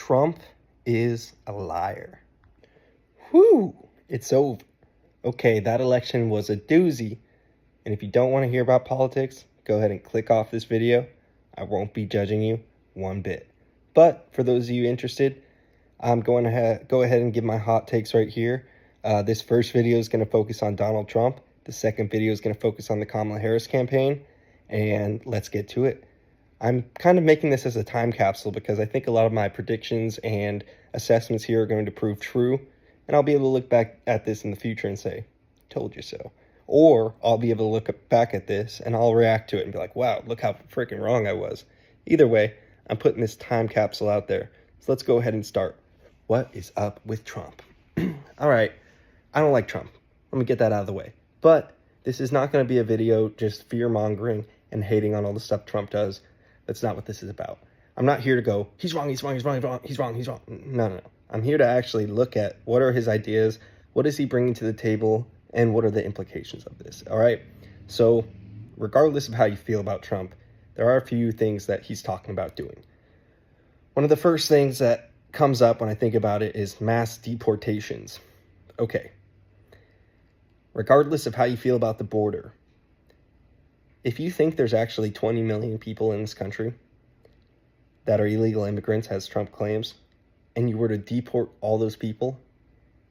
Trump is a liar. Whew, it's over. Okay, that election was a doozy. And if you don't want to hear about politics, go ahead and click off this video. I won't be judging you one bit. But for those of you interested, I'm going to go ahead and give my hot takes right here. This first video is going to focus on Donald Trump. The second video is going to focus on the Kamala Harris campaign. And let's get to it. I'm kind of making this as a time capsule because I think a lot of my predictions and assessments here are going to prove true. And I'll be able to look back at this in the future and say, told you so. Or I'll be able to look back at this and I'll react to it and be like, wow, look how freaking wrong I was. Either way, I'm putting this time capsule out there. So let's go ahead and start. What is up with Trump? All right, I don't like Trump. Let me get that out of the way. But this is not going to be a video just fear-mongering and hating on all the stuff Trump does. That's not what this is about. I'm not here to go, he's wrong, he's wrong, he's wrong, he's wrong, he's wrong, he's wrong. No. I'm here to actually look at what are his ideas, what is he bringing to the table, and what are the implications of this, all right? So regardless of how you feel about Trump, there are a few things that he's talking about doing. One of the first things that comes up when I think about it is mass deportations. Okay. Regardless of how you feel about the border, if you think there's actually 20 million people in this country that are illegal immigrants, as Trump claims, and you were to deport all those people,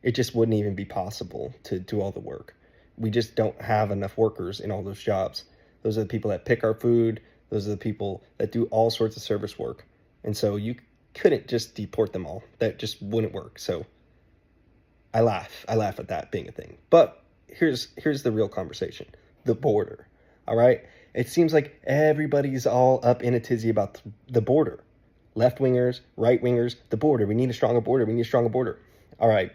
it just wouldn't even be possible to do all the work. We just don't have enough workers in all those jobs. Those are the people that pick our food. Those are the people that do all sorts of service work. And so you couldn't just deport them all. That just wouldn't work. So I laugh at that being a thing. But here's the real conversation. The border. All right? It seems like everybody's all up in a tizzy about the border. Left-wingers, right-wingers, the border. We need a stronger border. We need a stronger border. All right.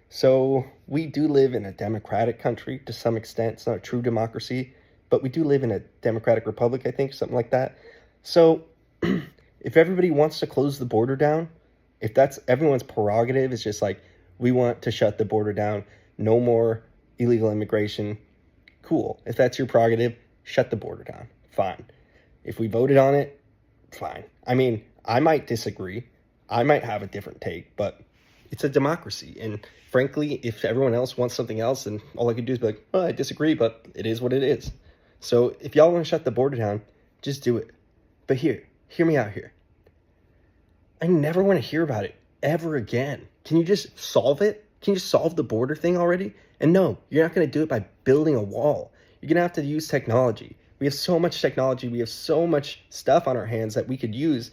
So we do live in a democratic country to some extent. It's not a true democracy, but we do live in a democratic republic, I think, something like that. So if everybody wants to close the border down, if that's everyone's prerogative, it's just like, we want to shut the border down, no more illegal immigration, cool. If that's your prerogative, shut the border down, fine. If we voted on it, fine. I mean, I might disagree. I might have a different take, but it's a democracy. And frankly, if everyone else wants something else, then all I could do is be like, well, I disagree, but it is what it is. So if y'all want to shut the border down, just do it. But hear me out here. I never want to hear about it ever again. Can you just solve it? Can you just solve the border thing already? And no, you're not going to do it by building a wall. You're going to have to use technology. We have so much technology. We have so much stuff on our hands that we could use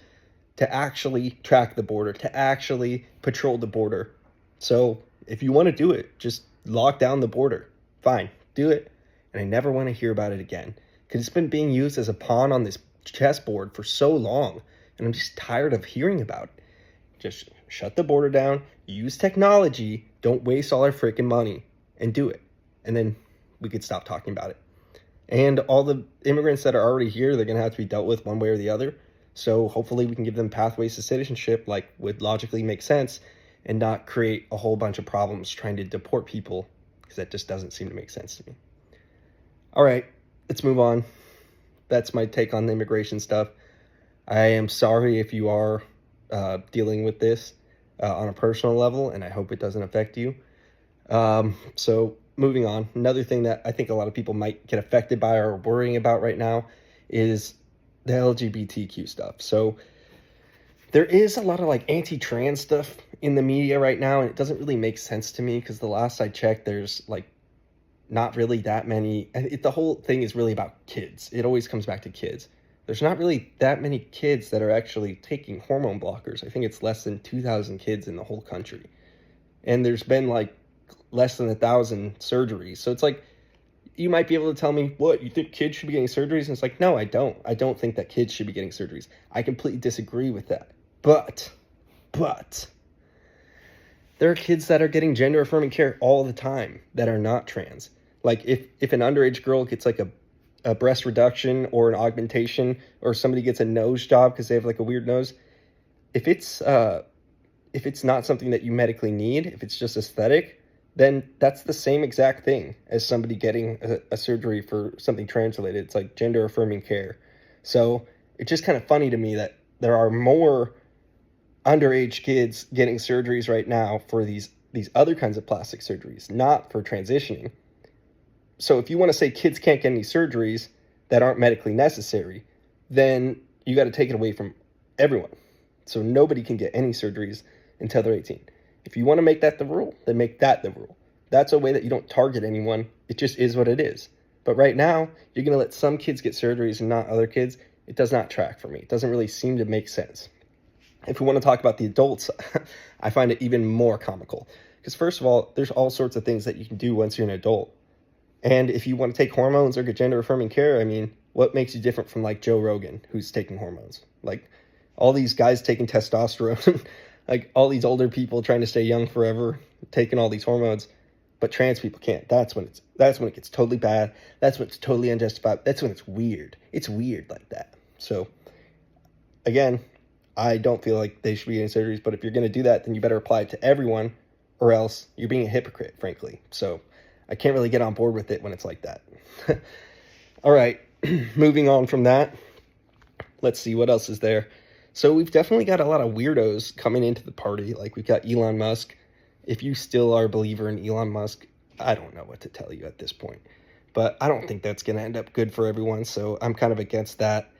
to actually track the border, to actually patrol the border. So if you want to do it, just lock down the border. Fine, do it. And I never want to hear about it again because it's been being used as a pawn on this chessboard for so long. And I'm just tired of hearing about it. Just shut the border down, use technology, don't waste all our freaking money, and do it. And then we could stop talking about it. And all the immigrants that are already here, they're going to have to be dealt with one way or the other. So hopefully we can give them pathways to citizenship like would logically make sense and not create a whole bunch of problems trying to deport people because that just doesn't seem to make sense to me. All right, let's move on. That's my take on the immigration stuff. I am sorry if you are dealing with this on a personal level, and I hope it doesn't affect you. So moving on, another thing that I think a lot of people might get affected by or worrying about right now is the LGBTQ stuff. So there is a lot of like anti-trans stuff in the media right now, and it doesn't really make sense to me because the last I checked, there's like not really that many. The whole thing is really about kids. It always comes back to kids. There's not really that many kids that are actually taking hormone blockers. I think it's less than 2,000 kids in the whole country. And there's been like less than 1,000 surgeries. So it's like, you might be able to tell me, what, you think kids should be getting surgeries? And it's like, no, I don't. I don't think that kids should be getting surgeries. I completely disagree with that. But, there are kids that are getting gender affirming care all the time that are not trans. Like if an underage girl gets like a breast reduction or an augmentation, or somebody gets a nose job because they have like a weird nose, if it's not something that you medically need, if it's just aesthetic, then that's the same exact thing as somebody getting a surgery for something trans-related. It's like gender-affirming care. So it's just kind of funny to me that there are more underage kids getting surgeries right now for these other kinds of plastic surgeries, not for transitioning. So if you want to say kids can't get any surgeries that aren't medically necessary, then you got to take it away from everyone. So nobody can get any surgeries until they're 18. If you want to make that the rule, then make that the rule. That's a way that you don't target anyone. It just is what it is. But right now, you're going to let some kids get surgeries and not other kids. It does not track for me. It doesn't really seem to make sense. If we want to talk about the adults, I find it even more comical. Because first of all, there's all sorts of things that you can do once you're an adult. And if you want to take hormones or get gender-affirming care, I mean, what makes you different from like Joe Rogan, who's taking hormones? Like all these guys taking testosterone, like all these older people trying to stay young forever, taking all these hormones, but trans people can't. That's when it gets totally bad. That's when it's totally unjustified. That's when it's weird. It's weird like that. So again, I don't feel like they should be getting surgeries, but if you're going to do that, then you better apply it to everyone, or else you're being a hypocrite, frankly. So I can't really get on board with it when it's like that. All right, moving on from that, let's see what else is there. So we've definitely got a lot of weirdos coming into the party. Like we've got Elon Musk. If you still are a believer in Elon Musk, I don't know what to tell you at this point. But I don't think that's going to end up good for everyone, so I'm kind of against that.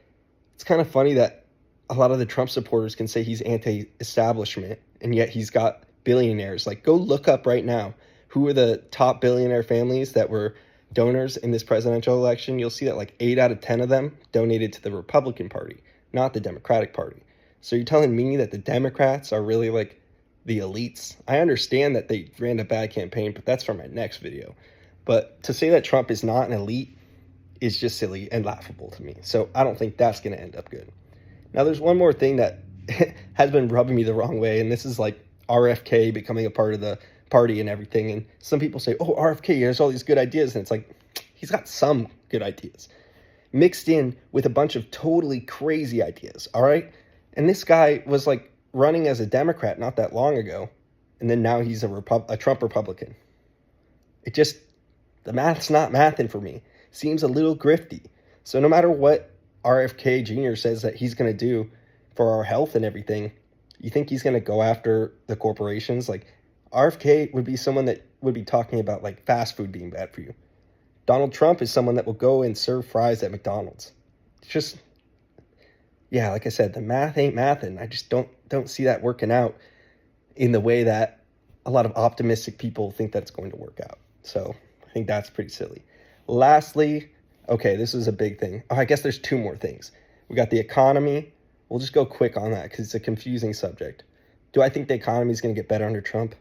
It's kind of funny that a lot of the Trump supporters can say he's anti-establishment, and yet he's got billionaires. Like, go look up right now who are the top billionaire families that were donors in this presidential election. You'll see that like 8 out of 10 of them donated to the Republican Party, not the Democratic Party. So you're telling me that the Democrats are really like the elites? I understand that they ran a bad campaign, but that's for my next video. But to say that Trump is not an elite is just silly and laughable to me. So I don't think that's going to end up good. Now, there's one more thing that has been rubbing me the wrong way, and this is like RFK becoming a part of the party and everything. And some people say, oh, RFK has all these good ideas. And it's like, he's got some good ideas mixed in with a bunch of totally crazy ideas, all right? And this guy was like running as a Democrat not that long ago, and then now he's a Trump Republican. The math's not mathing for me. Seems a little grifty. So no matter what RFK Jr. says that he's going to do for our health and everything, you think he's going to go after the corporations? Like, RFK would be someone that would be talking about like fast food being bad for you. Donald Trump is someone that will go and serve fries at McDonald's. It's just, yeah, like I said, the math ain't mathin'. I just don't see that working out in the way that a lot of optimistic people think that's going to work out. So I think that's pretty silly. Lastly, okay, this is a big thing. Oh, I guess there's 2 more things. We got the economy. We'll just go quick on that because it's a confusing subject. Do I think the economy is going to get better under Trump?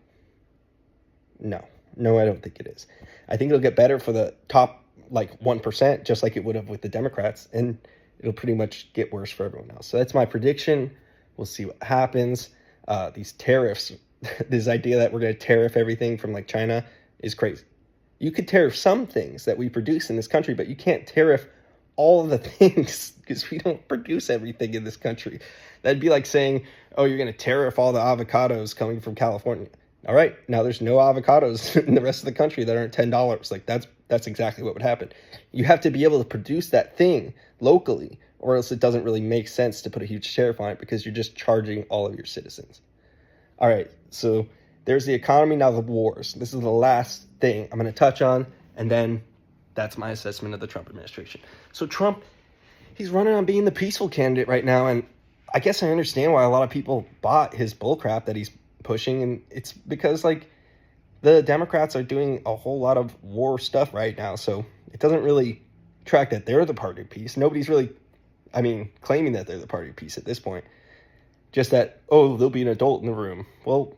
No, I don't think it is. I think it'll get better for the top like 1%, just like it would have with the Democrats, and it'll pretty much get worse for everyone else. So that's my prediction. We'll see what happens. These tariffs, this idea that we're going to tariff everything from like China is crazy. You could tariff some things that we produce in this country, but you can't tariff all of the things because we don't produce everything in this country. That'd be like saying, oh, you're going to tariff all the avocados coming from California. All right, now there's no avocados in the rest of the country that aren't $10. Like that's exactly what would happen. You have to be able to produce that thing locally, or else it doesn't really make sense to put a huge tariff on it because you're just charging all of your citizens. All right, so there's the economy, now the wars. This is the last thing I'm going to touch on, and then that's my assessment of the Trump administration. So Trump, he's running on being the peaceful candidate right now, and I guess I understand why a lot of people bought his bullcrap that he's pushing, and it's because like the Democrats are doing a whole lot of war stuff right now, so it doesn't really track that they're the party of peace. Nobody's really, claiming that they're the party of peace at this point. Just that, oh, there'll be an adult in the room. Well,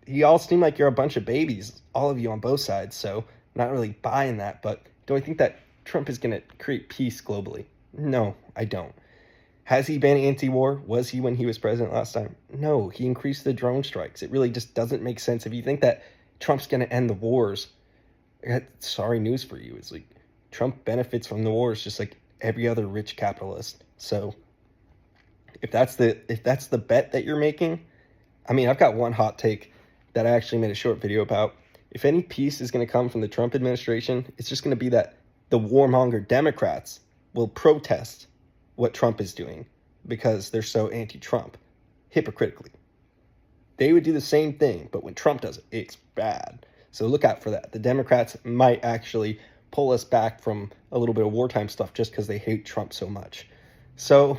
you all seem like you're a bunch of babies, all of you on both sides, so I'm not really buying that. But do I think that Trump is going to create peace globally? No, I don't. Has he been anti-war? Was he when he was president last time? No, he increased the drone strikes. It really just doesn't make sense. If you think that Trump's going to end the wars, I got sorry news for you. It's like Trump benefits from the wars just like every other rich capitalist. So if that's the bet that you're making, I've got one hot take that I actually made a short video about. If any peace is going to come from the Trump administration, it's just going to be that the warmonger Democrats will protest what Trump is doing because they're so anti-Trump. hypocritically. They would do the same thing, but when Trump does it, it's bad. So look out for that. The Democrats might actually pull us back from a little bit of wartime stuff just because they hate Trump so much. So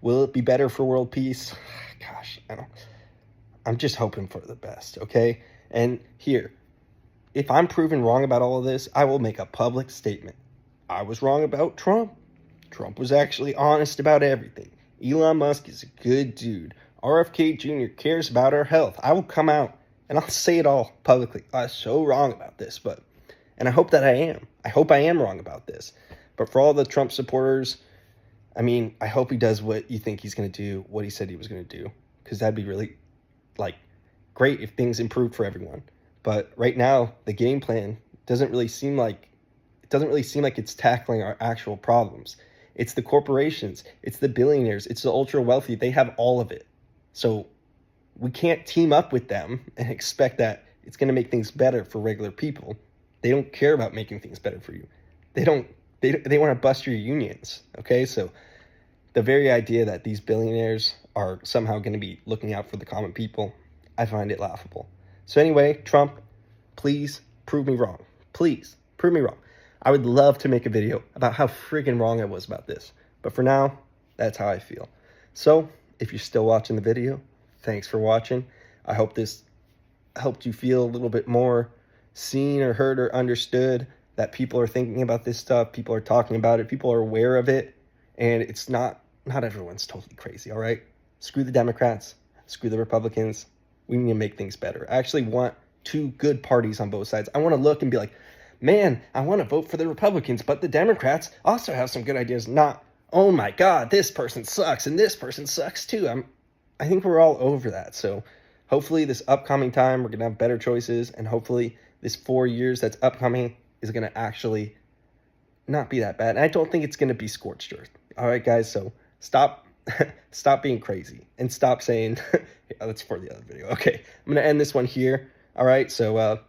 will it be better for world peace? Gosh, I'm just hoping for the best, okay? And here, if I'm proven wrong about all of this, I will make a public statement. I was wrong about Trump. Trump was actually honest about everything. Elon Musk is a good dude. RFK Jr. cares about our health. I will come out and I'll say it all publicly. I was so wrong about this, and I hope that I am. I hope I am wrong about this. But for all the Trump supporters, I mean, I hope he does what you think he's going to do, what he said he was going to do, because that'd be really, great if things improved for everyone. But right now, the game plan doesn't really seem like it's tackling our actual problems. It's the corporations, it's the billionaires, it's the ultra wealthy. They have all of it. So we can't team up with them and expect that it's going to make things better for regular people. They don't care about making things better for you. They want to bust your unions. Okay. So the very idea that these billionaires are somehow going to be looking out for the common people, I find it laughable. So anyway, Trump, please prove me wrong. Please prove me wrong. I would love to make a video about how friggin' wrong I was about this. But for now, that's how I feel. So if you're still watching the video, thanks for watching. I hope this helped you feel a little bit more seen or heard or understood, that people are thinking about this stuff, people are talking about it, people are aware of it, and it's not everyone's totally crazy, all right? Screw the Democrats, screw the Republicans. We need to make things better. I actually want two good parties on both sides. I want to look and be like, man, I want to vote for the Republicans, but the Democrats also have some good ideas. Not, oh my God, this person sucks and this person sucks too. I think we're all over that. So hopefully this upcoming time, we're going to have better choices, and hopefully this 4 years that's upcoming is going to actually not be that bad. And I don't think it's going to be scorched earth. All right, guys. So stop being crazy and stop saying, yeah, that's for the other video. Okay. I'm going to end this one here. All right. So,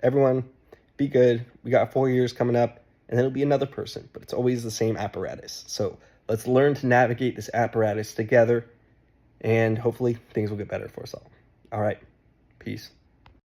everyone be good. We got 4 years coming up, and it'll be another person, but it's always the same apparatus. So let's learn to navigate this apparatus together, and hopefully things will get better for us all. All right. Peace.